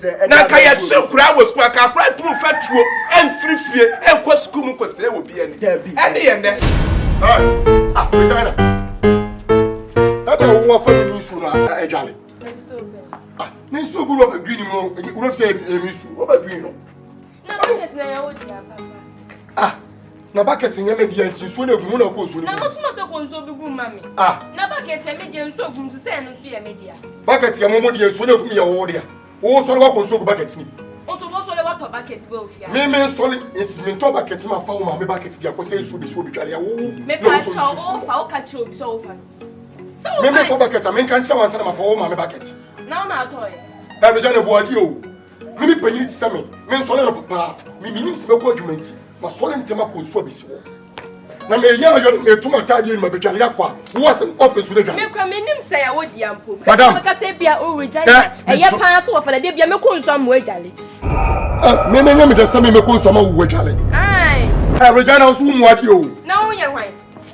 Na kaya shukra was kwa ka pra through fatuo and free fie and kwa school mu kwese e obi ani. Ene ye ne. China. That one for me so na ejale. Ni so go rubber green mo. You don't say me so rubber green no. Na bucket na ya odi papa. Na bucket nya me dia ntin so na egu na ko so na. Na mo so ko nso bi gu mami. Na bucket me dia nso gu nso se no so ye me dia. Bucket ya mo dia so na egu ya wo dia. O so na ko nso gu bucket ni. O so bo so le water bucket be ofia. Me so le ntin me to bucket ma fa wo ma me bucket dia ko se so bi so bi twale ya wo. Me pa cha o fa o ka chi obi so o fa. Me for bucket I can tell one ma fa wo ma me bucket. Na na toy. Me jana boadi o. Me panyi ti same. Me so le no papa. Me nim se be ko argument. Ma so le ntema ko so bi si wo. Na me ya yo me tuma tadi ni ma be twale yakwa. Wo se office we ga. Me kwa me nim se ya wodi ampo. Madam. Ka se bia o reject. E ye pan so wo fa de bia me ko nso am wo adwale. Me nya me de same me ko nso ma wo adwale. Ai. Regina so mu adi o. Na wo ye hwan?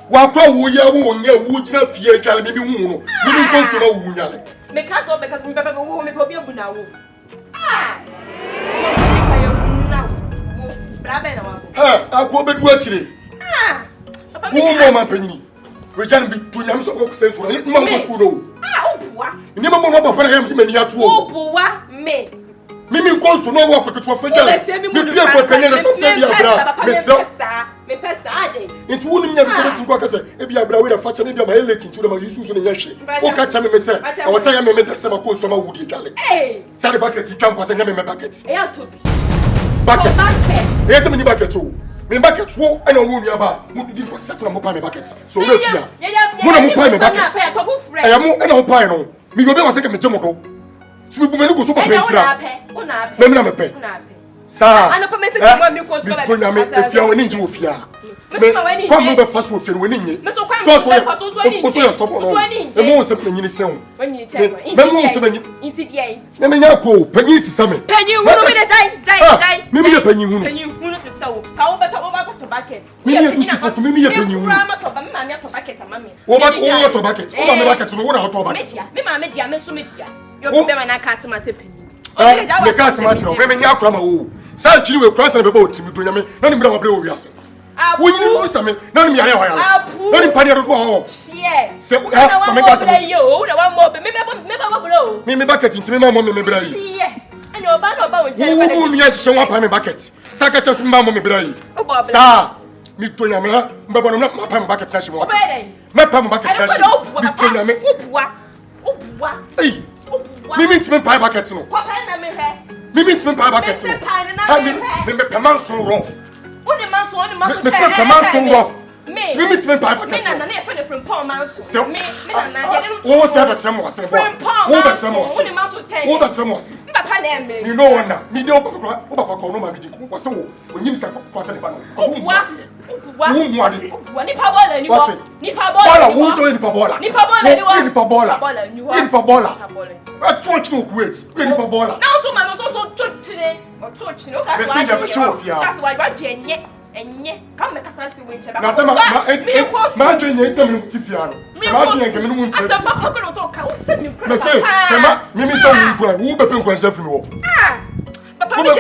Wa kwa wo ye wo nya wo gina fie adwale me bi hu no. Me bi ko nso ma wo nyale. Me ka so be ka me pepe wo me po bi agu na wo. Brabe na wa. Akwo bedu akire. Wo mo ma panyi. Regina bi to nyam so ko se so ni ma ko school do. Obuwa. Ni ma mo no papa na yam ti mani atu o. Obuwa me. Mimi ko so no wo akoketo fedjale. Me pia ko kanya na some say bia bra. Me so. Me pesa ade. Nti wo nim nya se tin ko akase e bia bra we da facha ne bia ma eleti nti do ma yusu so ne nya hwe. O ka cha me se. E wo say ya me da se ma ko so ma wudi dwale. Sa de bucket kan kwa se nya me bucket. E ya tobi. Bucket. E se me ni bucket o. Me bucket wo ana wo nua ba. Mu di ko se mo pa me bucket. So we fia. Mo na mo pa me bucket. E ya mo ana mo pa no. Mi go be wa se ke me jemo do. So we bumeni go so papa entira. Una pe. Me me na me pe. Una pe. Sa. Ana pa me se se mo mi ko so ba. Ko nya me efia woni nji wo fia. Me kwa mo be fa so fia woni nye. So so ya stop no. E mo se nyini se ho. Woni che. Me mo se nyini. Inti die. Me me nya ko panyi ti same. Panyi hunu me de dai. Me me panyi hunu. Panyi hunu ti sawo. Ka wo beto over to bucket. Me me du support me me panyi hunu. Ma to ba me ma me to bucket amami. Wo ba wo to bucket. Wo ma me bucket no wo na to bucket. Me ma me dia me so me dia. Yo be ma na ka se ma se panyi. Me ka se ma chiro. Me nya akra ma wo. Sa chiri we kra se na be ba otimi do nyame. Na ni bra wa bre wo wiase. Wo nyini wo same. Na ni yare wa yare. Na ni pani do ho. Shie. Se ma me ka se ma. Yo, na wa mo be me ba bro. Me bucket ntimi ma mo me bra yi. Shie. Ani oba na oba wo je. Wo mi ya hye wa pa me bucket. Sa ka che ma mo me bra yi. Sa mi to nyame ha mbabo no ma pa me bucket na hye mo. Me pa me bucket na hye. Mi to nyame. Obuwa. Ei. Mimi ntimi pa bucket no. Papa na me hwe. Mimi ntimi pa bucket no. Me pa man so rough. Oni man so me se pa man so rough. Me. Mimi ntimi pa bucket no. Me na na e friend from Paul man so. Me na na ye no. Wo se ba tire mo ase bo. Wo ba tire mo ase. Oni man so tell. Wo ba tire mo ase. Papa na me. You know what na. Me dey oba ko no ma me di ko so wo. Onyim se ko se ne ba no. Obuwa. Wo mu ade. Nipa bola ni bo. Nipa bola. Bola wo so nipa bola. Nipa bola ni wo. Nipa bola. Bola ni wo. Nipa bola. I touch no kuwait. Nipa bola. Now so man so today. O touch no ka. Me say ya be show ofia. That's why you do enye. Come make us see we cheba. Na say ma dwen ye ntem no tifia no. Ma dwen ye me no ntem. Asa papa ko so ka o se mi kura. Me say ma mimi show no kura. Wo be pe nkwansa firi wo. Papa me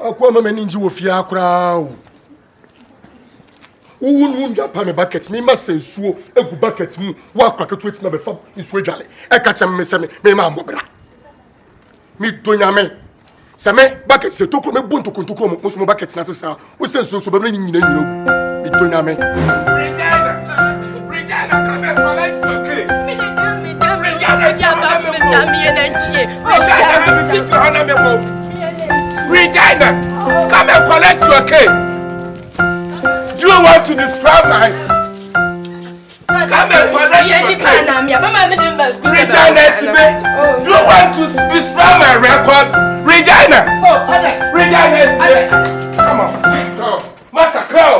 akwa mama ni nji wo fia akura o. Wo nu nja pa me bucket me ma se suo egu bucket mu wo akwa ketu eti na be fa isu adwale e ka chem me se me ma mbobra mi donyame se me bucket se tokro me buntu kuntuko mo so mo bucket na sesa wo se so be me nyina nyina ogu mi donyame Regina come and collect your cake. Regina, come and collect your cake. Do you want to describe my? Come and collect your cake. Regina, do you want to describe my record? Regina. Regina, come on. Go. Master Crow.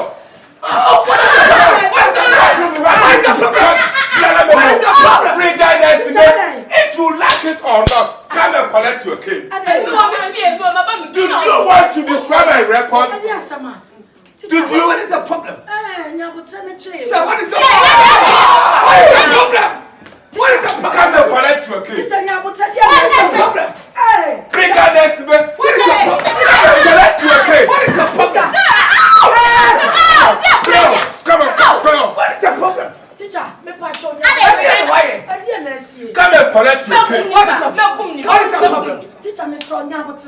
What's the problem? Regina, if you like it or not, come and collect your cake. Do you want to describe my record? Did you? What is the problem? So what is the problem? What is the problem? Come and collect your cake. Teacher, you What is the problem? Hey! Bring her next to me. What is the problem? Come and collect your cake. What is the problem? Come on. What is the problem? Teacher, me patch on. Come and collect your cake. What is the problem? Teacher, me strong now, but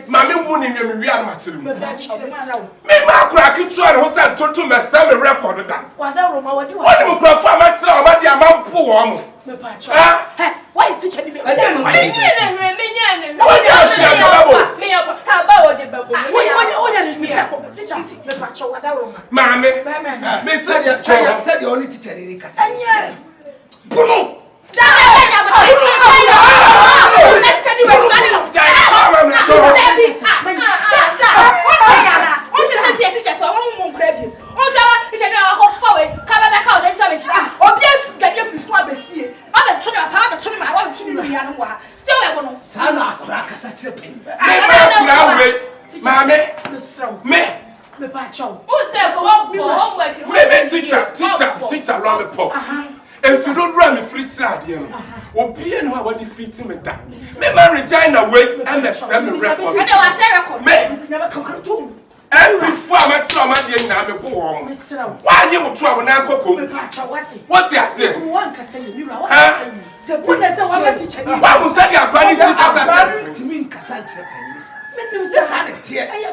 Mammy wouldn't even be able to. me patch on. Me, my crack, you try to send to my son a record. What do you What do you go for? Max, about the amount poor. me patch on? Why teacher me? I don't know. Mammy, said the only teacher in the teacher around the pub. If you don't run me free side, you know, or be in how what defeating me that. Me marry Regina way and the family record. Me never come to and before I met some of the name of poor. Why you will trouble now, Coco? What's your say? One can say you are. The one that said, what teacher? Why was that your granny to me, Cassandra Pennis?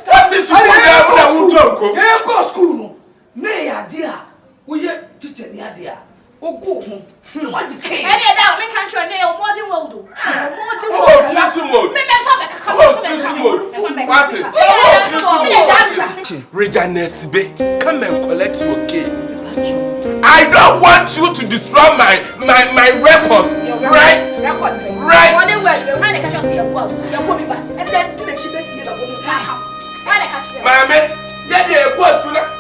What is your Yeah, go school. Nay, dear. We are teaching the idea. Oh, go home. What the king? I did that. We can't show a more than will do. Regina Sibe, come and collect your cake. I don't want you to destroy my record. Right? Right? Mammy, yeah, yeah, what's going to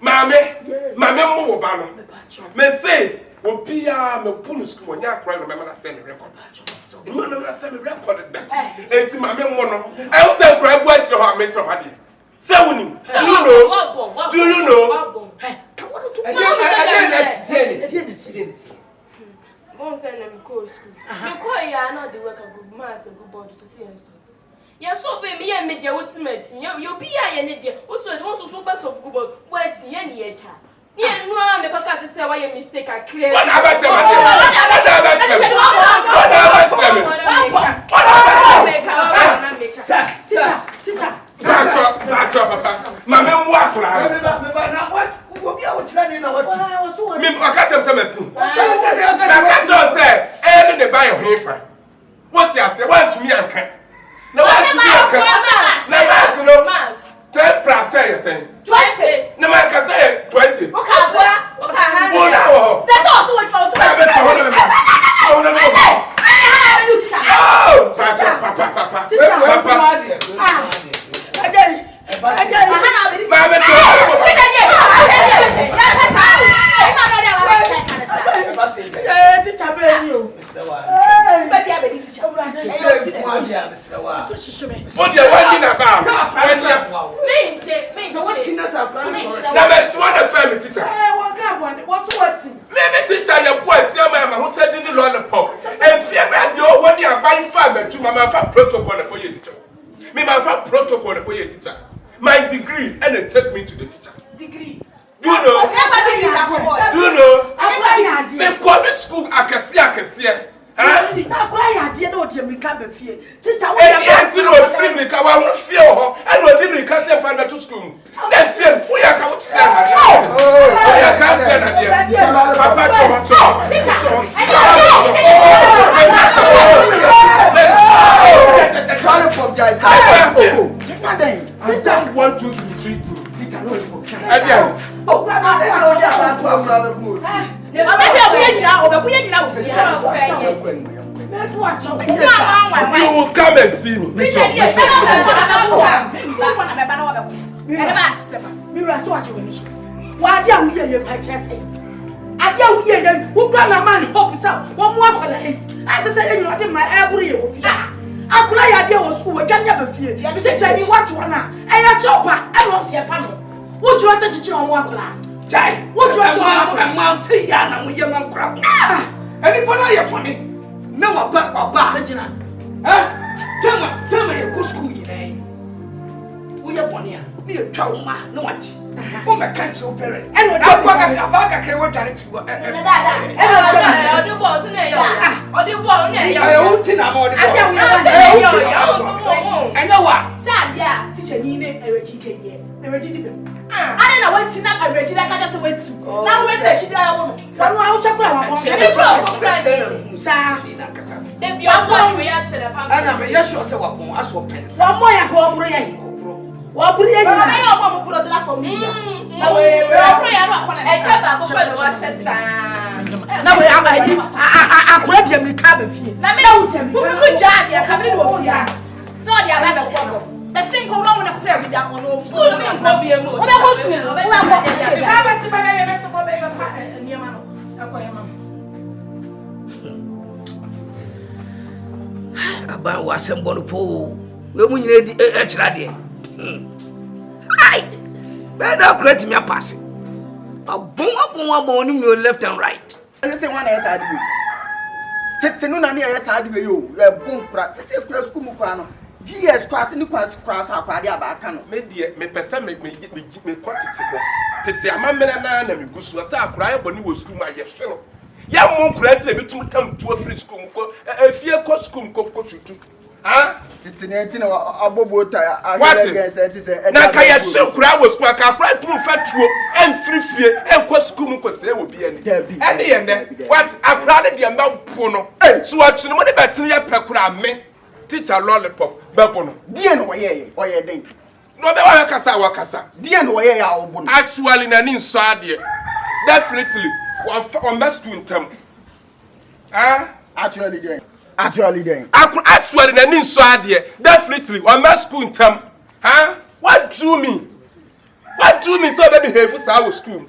Mammy, me say, well, Pia, me pull school, and ya cry, remember, I send a record. You remember, I send a record that. And see, my memoir, I also cry, what's your heart makes your body. So, do you know? Won't send them go school. Because you are not the work of good mass and good body to see and stuff. You're so baby and media was meeting. You'll be a idiot. Also, it was so best of good words in any year. Yeah, no, I'm never got to say why you mistake. I clear. What about what's your say? What to me and can? No, what to me and can? No, 10 plus 10, you're saying 20. No, I can say 20. Okay, that's also what I was saying. My degree and it take me to the teacher. Degree. You know? You know? They call me school Akasia. Huh? Now, why are you not your Mikabe fear? Teacher, yes, you know, free me, I won't fear her. I don't really can't say find to school. Let's see, we are coming to say that. I can't say that. I don't want you to be treated. You will come and see me. Akula ya de o school we kan ya ba fie. Teacher ni what one e ya chopa e no se pa no. Wo juro te chichi o mo akula. Jai. Wo juro so am mountain ya na mo ye man kra. Any pona ye poni. Na wa ba. Regina. Tama ye ko school yi na. Wo ye poni a. Me ye twa wo ma na wa chi. O me kan so parents. E no da ba ka kre wo dare fi wo. Odi boss na yo. Odi boss na yo. Ayo uti na ma odi boss. Anya wa. Sadia teacher ni ne ereji kenye. Ereji di bem. Ade na wati na ereji be ka just wati. Na wo be chi dia wo no. Sanu a wo chakura wa ko. Sa. Dem yo boy we ya sere pa. Ana me yeso se wa bon aso pensa. Wa mo ya ko oburu ya yi. Wa buru ya yi na. Ayo mo mo buru de la family. Na we buru ya ro akona. E cha ba ko pe do wa seta. Na we aba yi. Akura de mi ka ba fie. Na me wo tem. Wo ku ja dia ka me no fie. So dia ba be ko. The single wrong na ko pe bi da ono. School me ko bi emu. Wo be ko school. Wo be ko. Ka ba si ba be so ko be fa ni ma no. Akoya mama. Aban wa sembo no po. We mu nyina di e kira de. Ai. Be da create me pass. Abon ni me left and right. I say one is adi. Tete no na ne yɛ saa adi we yo. We bon kura. Tete kura school mu kwa no. GS class ni class akwade abaka no. Me die me pese me ko tete amamela na me gusu asa akura ye boni wo school ma ye hwe no. Ya mo kura tete me tum tam to free school ko efie ko school ko tutu. Tete ne enti na abobo ta against tete. Na ka ye hwe kura wo school ka kura tum fa tuo en free fie en ko school ko se wo bi ani. Ene ye ne what akura de ma po no. So atunu mo de betinu ye pekura me. Teacher lollipop bepono die no oye den no be wa kasa die no oye ya obo no actually na ni nso ade definitely on best to them actually den actually na ni nso ade definitely on best to them what do me so baby behave for our school?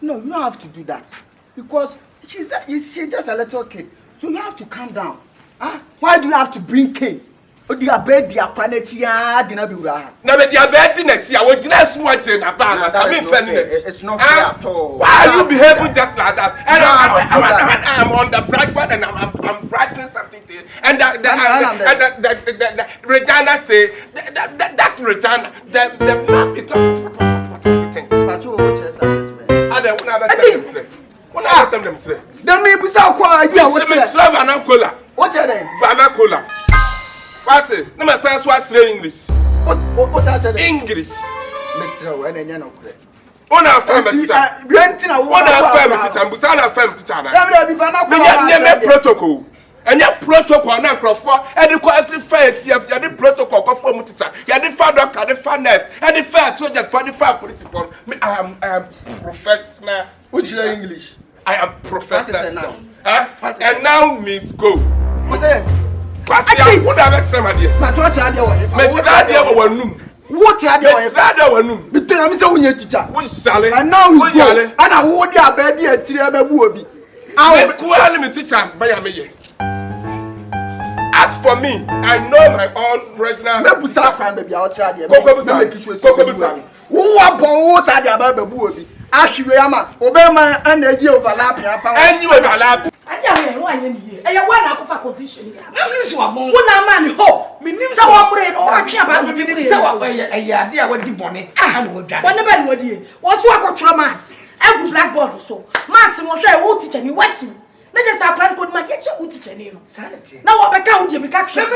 No, you don't have to do that because she's just a little kid, so you have to calm down. Why do you have to bring cane? Odi abed dia kwaneti ya di na biura. Na be dia bed next year we dina smart na ba na I mean it's not fair at all. Why are you behaving just like that? And I'm on the breakfast and I'm writing something to you. And the Regina say that Regina the math is not what things. But you watch yourself. I don't want to them today. Then me busa kwa ya what you What's your name? Vernacular. What's it? No, my son's what's English. What's that? English. Mr. When I know. On our family teacher. On our family teacher. But on our family teacher. Protocol. And your protocol now for and the quality fair. You have the protocol for teacher. You have the fair doctor, the fair nurse, and the fair soldier for the fair political. I am professional. What's your English? I am professional now. And now Miss Go. What's it? What have somebody? My church radio. What radio? The tell me so when teacher. Which Sally? And now we go. And I would ya baby at Tiababubi. I will call me teacher by me. As for me, I know my own original. Mebusa crime baby out here. Who are both at the Ababubi? Ashiyama, Obama and the year overlapping. And you overlap. I don't know any. I want to have confusion. One man hope. Me name someone or I care about me. So I idea what the money and would die. What the man would you? What's what got mass? Every blackboard or so. Mass and was I will teach and you waiting. Let us have plan could my get you teach you. Sanity. Now what account you make action?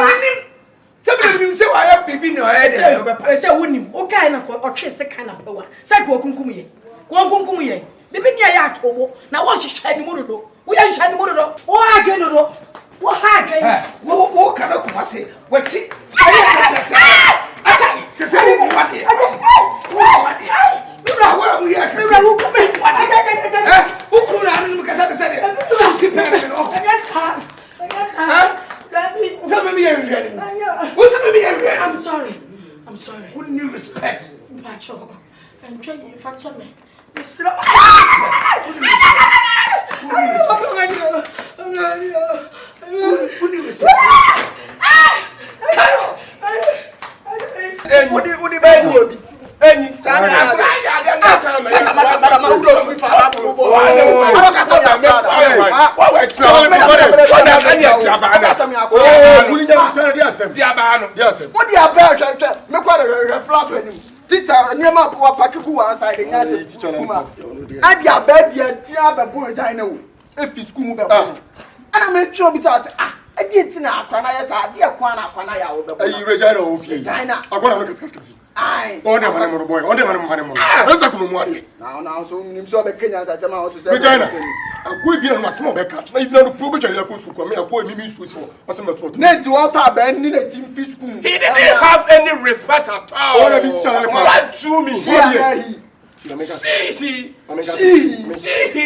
Somebody say I have baby no head. I say wouldn't okay or chase a kind of power. Say go kunkumu. Go ye. Bibi ni ya tobo. Na what you shine modo. We are shining modo. Oh again no. What again? Wo kana kuma say. Wati. Asa. Se say wo wati. Wati. Mira wa mu ya. Mira wo kuma. Wo kuma na mu kasa kasa de. Depend on. I'm sorry. Wouldn't you respect? Pacho. I'm trying to factor me. Wouldn't you respect? I make sure because I didn't know Aquana, I dear Quana, you Regina of China. I'm going to look at I on the money boy, on the money. That's a good money. Now, so many so the Kenyans as a mouse. Regina, I could be on my small back. If not, the probably I could come here, boy, me Swiss or some of the next to alter band in a gym fish. He didn't have any respect at all. What I mean, to me. He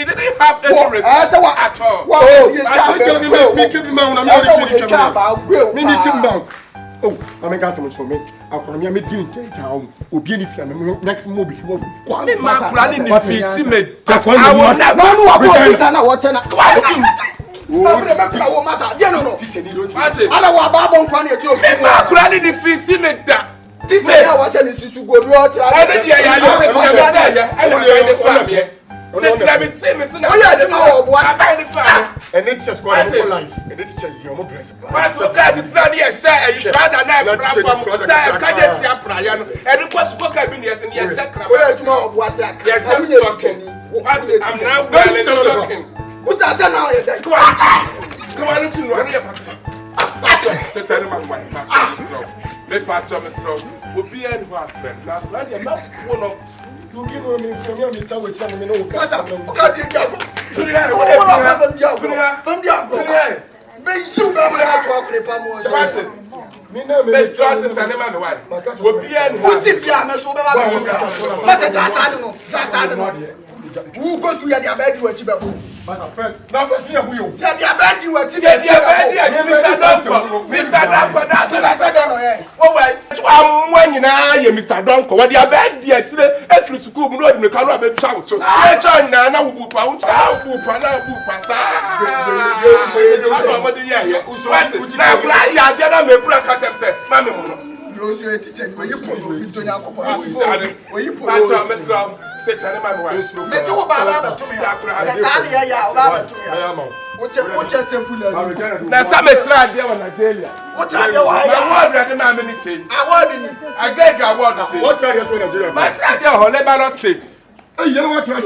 didn't have any respect at all. Oh, I'm going to for me. I'm going to make dinner town. Obiani family next move if you want. I will never watch it. And it's just going to life. And it's just your blessing. And you give me from your meter with some minute. Who goes to your bed? You are now, first, you will. Mr. Donko, what your bed, dear, every school, no, you can't have a child. So I join now, who pound, now some extra there on Nigeria. What are you? I get a word. What's Nigeria? My son, Lebanon State. You know what you're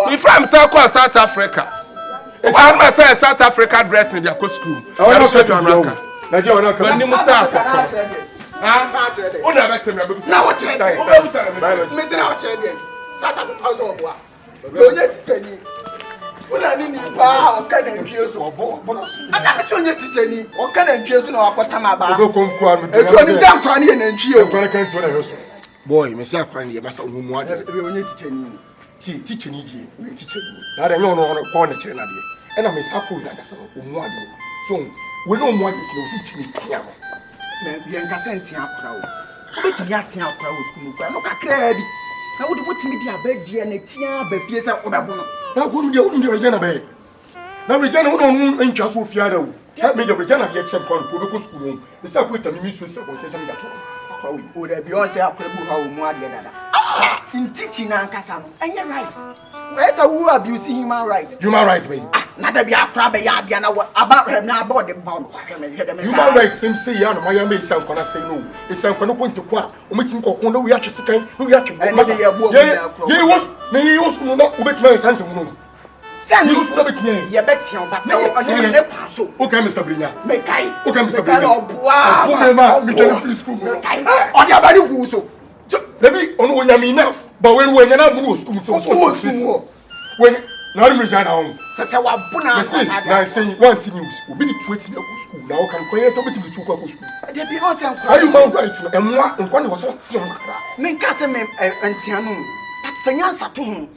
we from South Africa. I'm myself South Africa dressing their costume. I want to show you America. Nigeria. Ah, what about some now what you say? Missing out again. South Africa house of war. No yet to tell you. Fulani ni pa can and cheers or I'm not so yet to tell you. Or can and cheers no Akotama. Go come kwam. It was a cranny and cheer. Boy, Messiah Cranny, Master Mumwa, we only teaching you. Teaching you, we teaching you. I don't know on a corner channel. And I'm a sapo like a son of Umwadi. So we don't want to teach me. Bianca sent you crowd. But you got your crowd school. Look at credit. Now, what do you mean? Bed, dear, and a tia, but yes, I now, wouldn't you Regina Bay? Now, Regina won't in just with Fiado. Help me, the Regina get some called Puduku School. The subway to me, Swiss, or something that all. Would I be on say, how more in teaching Uncle Cassan? And you're right. Where's a who abusing human rights? Human rights, me. Not to be a crab, about her now about the bomb. Human rights, him say, Miami, some can say no. It's some can point to quack. Omitting Cocono, we actually second, we actually was not with my sense of moon. Send you to bet me, you bet you, but no, okay, Mr. Brina. Make I, okay, Mr. Brina. Wow, on your body, Guso. Maybe on when enough, but when we're not moved, when not Regina home, Sasawa Puna, I say one thing news will be the 20 school. Now can create a bit of the two school. There be also you mount right and one was on some. Make Cassim and Tiano, but Fanyasa to him.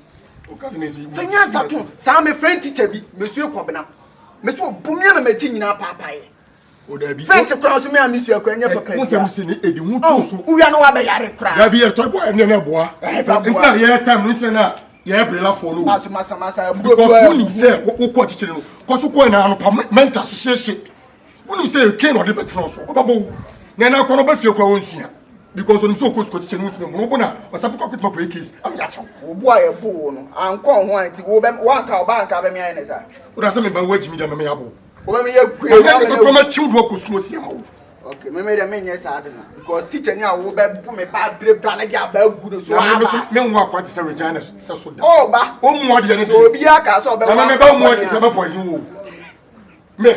Fanyasa to some friend teacher be Monsieur Cobana. Monsieur Bumiana meeting in our papa. French across me and Monsieur Quenya Papa. We are no other yard cry. There be a toy boy and a boy. It's not time written up. Yeah, Brilla for no. Massa, because when you say what teaching, because you go now, mental association. When you say you cannot live at Trosso, Nana Conoba Fio Concia. Because on so close teaching with me, no bona, or some pocket my case. I'm yaching. Boy, a fool. I'm calling one to go back 1 cow bank. I'm a answer. What does me by wage me than me abo? When we are great, I'm children. Okay, me made a man, yes, I don't know. Because teacher now will be put me bad grip and I get about good. So I'm not quite a Regina. Oh, but more than so be a castle. I'm about more than some poison. Me,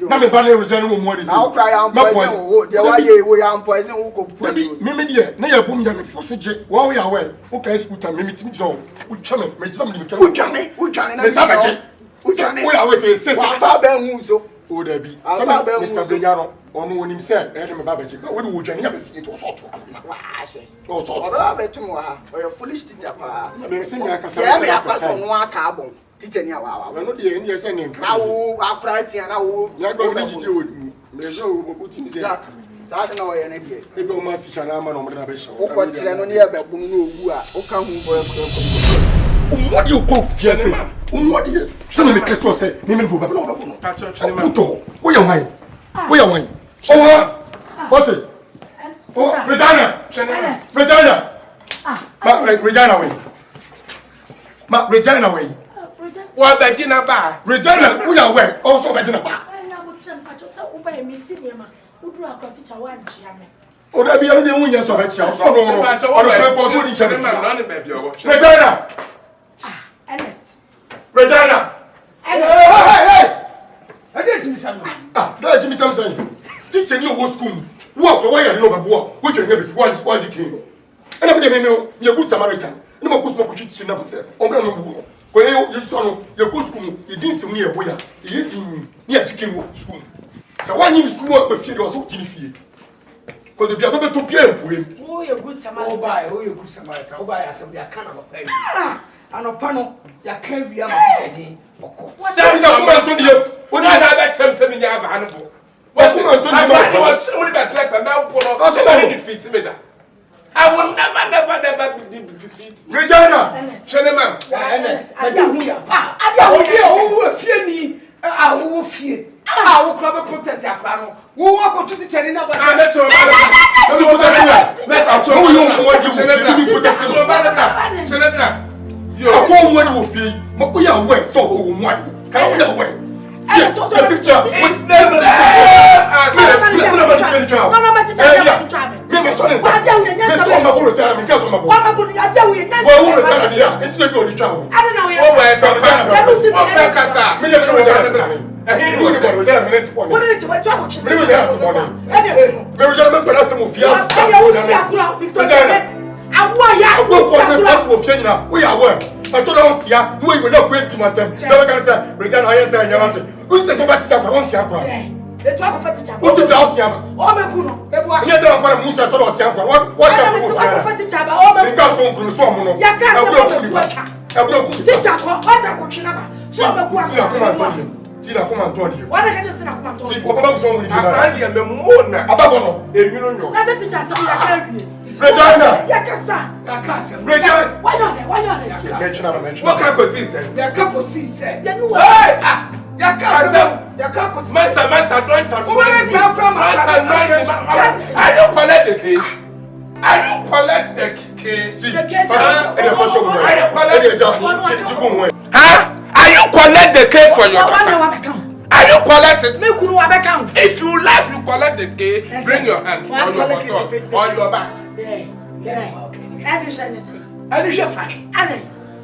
not a banner Regina more than I'll cry on poison. The way we are poison who could put me, dear. Nay, boom, young sausage. While we are away, okay, school time, maybe to John. Would chum make somebody who Johnny, we always say, Father, oh, there be some Mr. Villano, or no one himself, and Babbage, but what would Jenny have if it was all true? Oh, so I'll bet tomorrow, or your foolish teacher. I mean, sing like a son, one table, teaching you. I'm not the Indian sending. I'll cry to you, and I will not go to you with me. There's no putting his jack. So I don't know why any day. People must teach an arm on the bishop. What's near the Bunu, who come home. What do you call fiancé? What do you say? Me catch us say, me go back. Puto, where am I? Where am I? Oh, what it? Oh, Regina. Ma, Regina way. Ma, Regina way. What Regina ba? Regina, who are where? Also Regina ba. Oh, that be only one year so much. So no. Regina. Ernest. Regina. Hey! I didn't Jimmy Sam. That's Jimmy Samson. Teaching you whole school. Walk away and know about what you have before you came. And I'm going to be a good Samaritan. No more Kusmo could teach number 7. When you saw your good school, you didn't see near Boya. You didn't near chicken school. So why you school with fear was so teeny. Because the other to pay for him. Oh, you're good Samaritan. Oh, you're good Samaritan. Oh, by us, we are kind of a baby. And a panel, you can't be a teacher. What's that? When I had something in your animal. What's that? Somebody back and now put on defeat me. I will never be defeated. Regina! Gentlemen, I don't fear me. I will fear. I will club protect your crown. We walk to the channel. I'm not sure. You are going when you feel, but we are away, so we want you. Can we away? Yes, don't say it's never we are aware. I told her, "Yeah, we will not wait to my time." Never can say, "Regina, I say, I want it." Who says about to say, "I want to." The talk of a teacher. What if you out here? Oh, my God. You don't want to move to a teacher. What happened to a teacher? Oh, my God. Tina, come and tell you. Why don't you sit up and talk? See, what about someone? I am the moon. Ababono. You don't know. Let's teach us something. Regina! Yakasa! Regina! Why not? Mention. What kind of system? There are couple seats. Hey! Yakasa! Master, don't Are you collect the key? Are you collect the key? See, huh? Are you collect the key for your daughter? Are you collect it? If you like, you collect the key. Bring your hand on your bottom, on your back. Yeah. And you fine.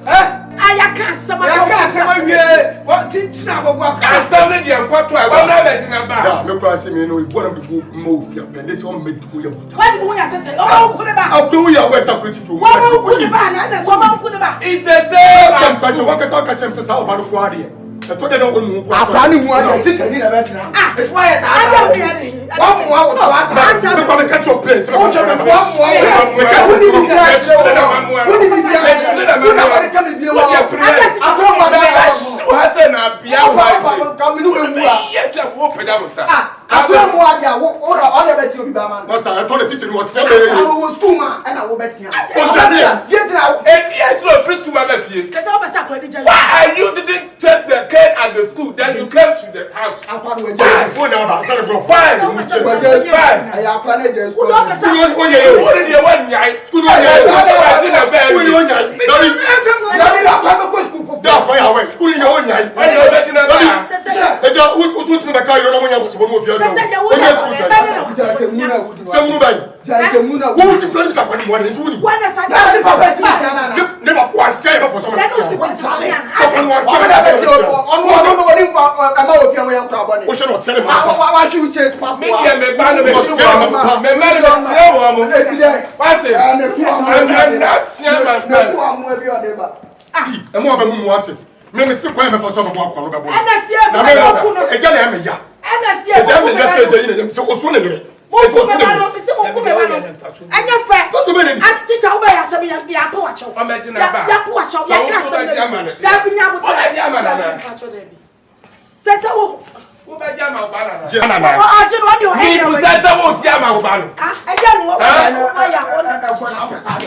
I can't summon what teach now about I'm telling you, what I want to let in a bar. Yeah, no question, you know, one of the book move your pen. This one made to your book. What do you say? Oh, could about I'll do your West Africa. What could about? Someone could about. It's the same. Last time, I can catch him to South Baruquadi. I told them one I'm planning one of this. It's why I don't get one more to catch your place. I told the teacher what's up. I will school man and I will bet you. Why you didn't take the kid at the school? Then you came to the house. one way. Phone number, say bro. Fine. Fine. I am planning just. School on the one guy. School on me se kwa me for so babo akwa no babo na me eja na me ya eja me ya se eja ni so oso ne yire mo se mo ku me ba no anya fe so me ne teacher wo ba ya se me ya pa wa chew ya pa wa chew ya ka se da bi nya bo se se wo ba jama wo ba na na o je no de o ni ku se se wo jama wo ba no eja no wo ba no ya wo na ka ko na pesa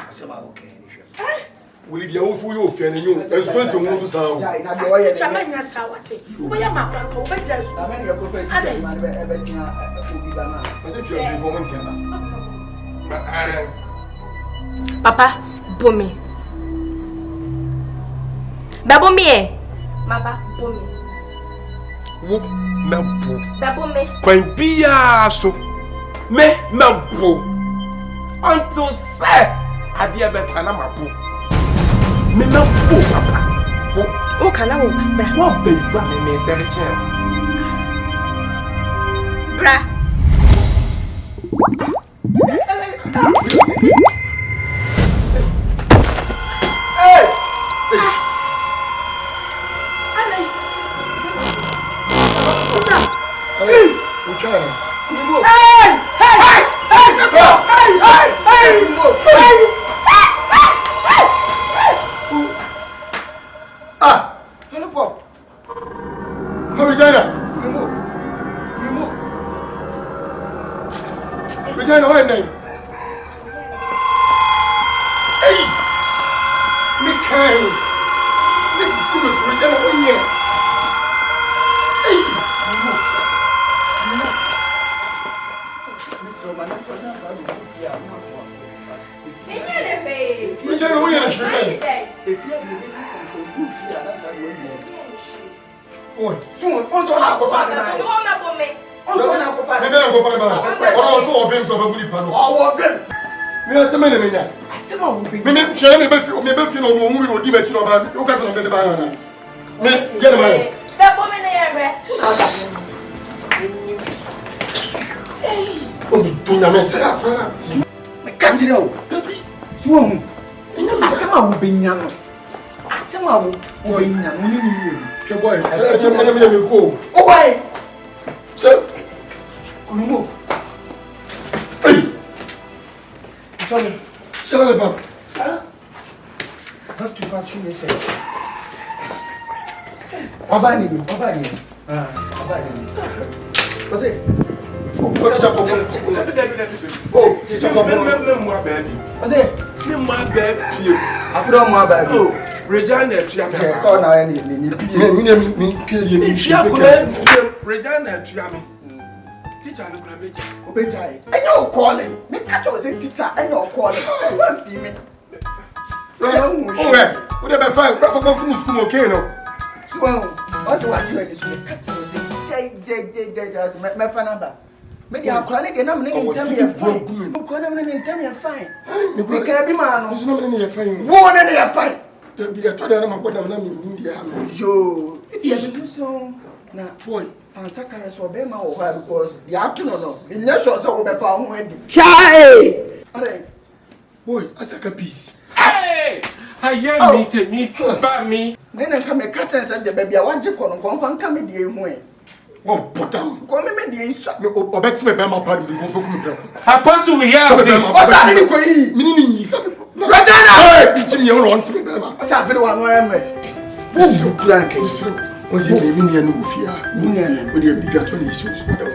se ma okay we dia wo fu yo fie ne nyu enso enso mu so sa o teacher ma nya sa wate wo ya ma kwa ko be ja su na me ya ko fe teacher ma be tia obi ba na ase fie bi bo mo ntia ba Papa, bomi. Babomi e. Papa, bomi. wo mempo Babomi. kwan bia so me mempo until say ade be sana mapo me mempo papa O kana wo bra. wo be fra me dere che Bra. hey Regina, why name? Hey! Me kind. This is serious, Regina, when you. Hey! Regina, when you. If you have been some good fear, that's why you Oi, soon, also not for father. Also not for father. maybe I'm going to find out. Or also of him, so I'm going to panel. All of them. Me are some men. I see my will be. Me share me be feel no movie no di mechi no ba. You guys no get the buy na. Me get my. Babomi na ye re. O mi dunya me say Me catch you. So, asema wo benya no. Asema wo benya no ni ni. Ke boy, say me go. O boy. Say Kulumo. hey, Sorry. say bab. Not too much you say. Obani. What's it? What is up? Oh, it's up. me mo baby What's it? me mo baby After my baby. oh Regina tria me So now any Me kill you. Me tria ko Regina tria me teacher no kura be Obejai. And you're calling. Me catch you as a teacher and you're calling. One female. Oh, well, would have been fine. Rafa go to school okay no. So, what's what you are doing? Catch you as my fan number. Maybe I'm crying again. I'm not tell me a fine. I'm calling tell me a fine. You can't be man. There's no money fine. One and a fine. There be a told them about them in India. Yo, yes, you so. Now, boy, fancy caress or be my wife because the afternoon, no. In your short, so be found when. Chai! Boy, as a piece. hey I hear me te me ba me Then I come a cat and said the baby. I want you to come come the way. Oh, bottom. Come me the instruct. No, o bet me be my party go for come brako. Apostle we hear this What's happening to you? Minini, some Regina! Hey, Jimmy, you want to be Bema. What's happening to one? Who's your crank? Was it me no fear? Would you be got on issues for them?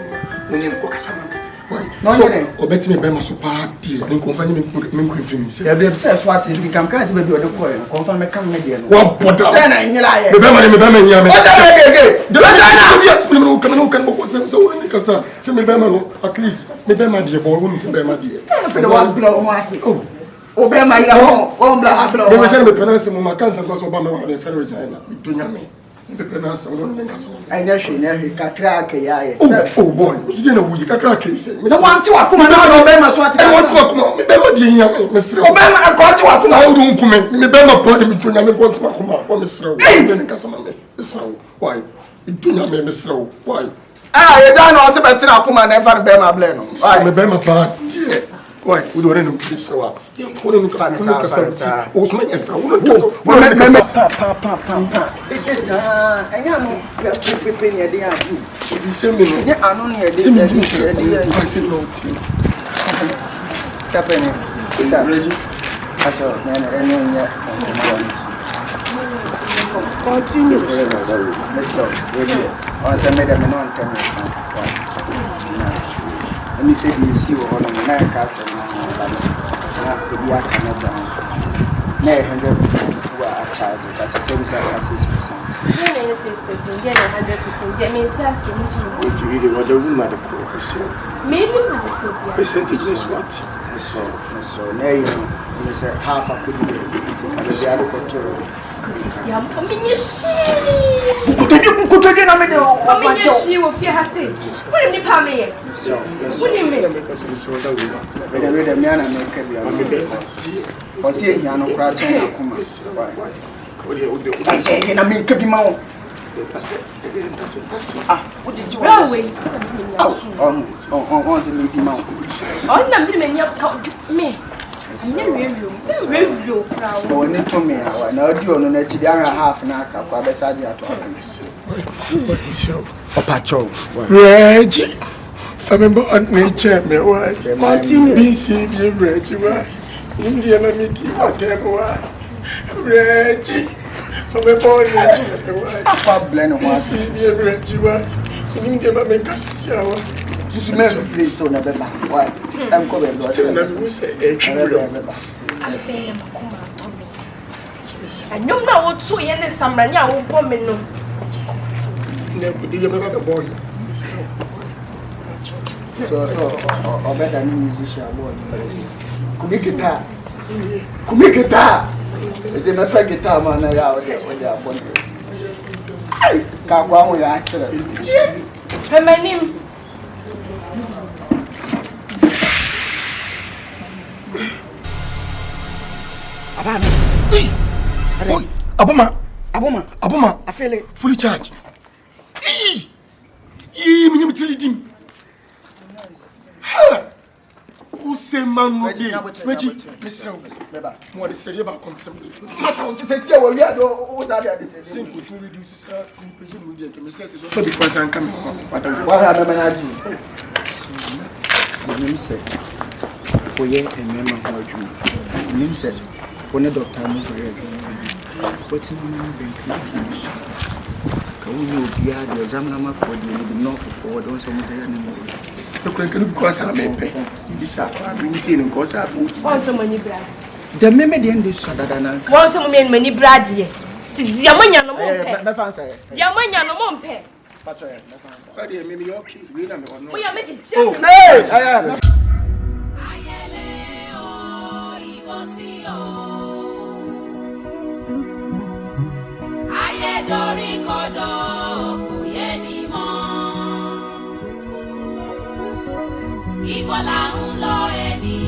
When you go Casama. Why? So, obeti me bema so pa dear. Me confirm me confirm say. Yeah, baby, say swat it. Come can't baby o de call. Confirm me come me there. What bother? Say na nyila ye. Me bema nyia me. O say me again. The na yes me no kan mo say woni kasa. Say me bema no at least me bema dear boy woni say bema dear. For the one blow o ase. O bema ira mo. O blow blow. Me say me penance mo ma kan tan so ba me wa me friend Regina. Me do nyame. Me penance mo no kasa. Anya hwe kakra ka ya ye. Oh boy, so dey na wuyi kakra ka say. The one ti wakuma na o bema swat. I want to wakuma. Me bema dear nyame. Me sre. O bema ko ti wakuma. I don't come. Me bema pa de me do nyame ko ti wakuma. O me sre. Me kasa ma me. Me sre. Why? Me do nyame me sre. Why? Ah, you don't know say better akuma na ever bema blame no. Why? Me bema pa dear. Why? We don't know me sre wa. You ko no kasa. O so me esa. We don't kasa. Pa. This is anya no pepe ne dey am. Be say me no. Ni anu ne dey. Say me be say. I say no to you. Stop it. Ready? Acho, nya. Continue. Listen, ready. On say me dem no ntem. Let me say you see what on na cast na the be Canada. Na 100% full charge, but service at 6%. Yeah, 6%. Yeah, 100%. Yeah, me tell you. What you really what the woman the call. Maybe my percentage is what? So now you say half a could be and the other control. Yeah, I'm in your shit. Could again I mean I'm in your shit with your hassy. What did you pay me? What do you mean? With the man and make a was here, Yano Crouch and Kuma. And I mean, could be more. What did you Railway? On the meeting mount. On the minimum, you have me. Oh, need to me. Now, do on the half an hour, Quabesadia to Pacho. Reggie. Family on nature, my wife. BC, Reggie, why? Indian meeting, whatever. Reggie. From a boy, Reggie, my wife. BC, Reggie, why? Indian make us a tower. You may flee to never back. Why? I'm going to still never say, I'm saying, I know now what 2 years somebody will bomb me. Never did you make a boy. So, or better than musician. Kumikita. Kumikita. Is it not a guitar man around there when they are born? I can't go with actually. My name. Aboma. I feel it. Fully charged. Me tell him. Ha! Who say man no dey? Reggie, Mr. What is the about consumption? Must want to face your way. What's that? Same continue reduce to patient media to message so because I'm coming home. What have I done? You said, for ye and member of you. You said, when a doctor moves away. What's in the bank? Can you be at the examiner for the north forward on some of the animal? Look, I can cross our paper. You decide, I'm seeing in course. Want some money, Brad? The memory end is so that I want some money, Brad. Diamania no more. My fancy. Diamania no more pay. But maybe okay. We are making Ayédọ̀rí kọ́dọ̀ kò yẹ ní mọ́. Ibo là ń lọ ènìyàn.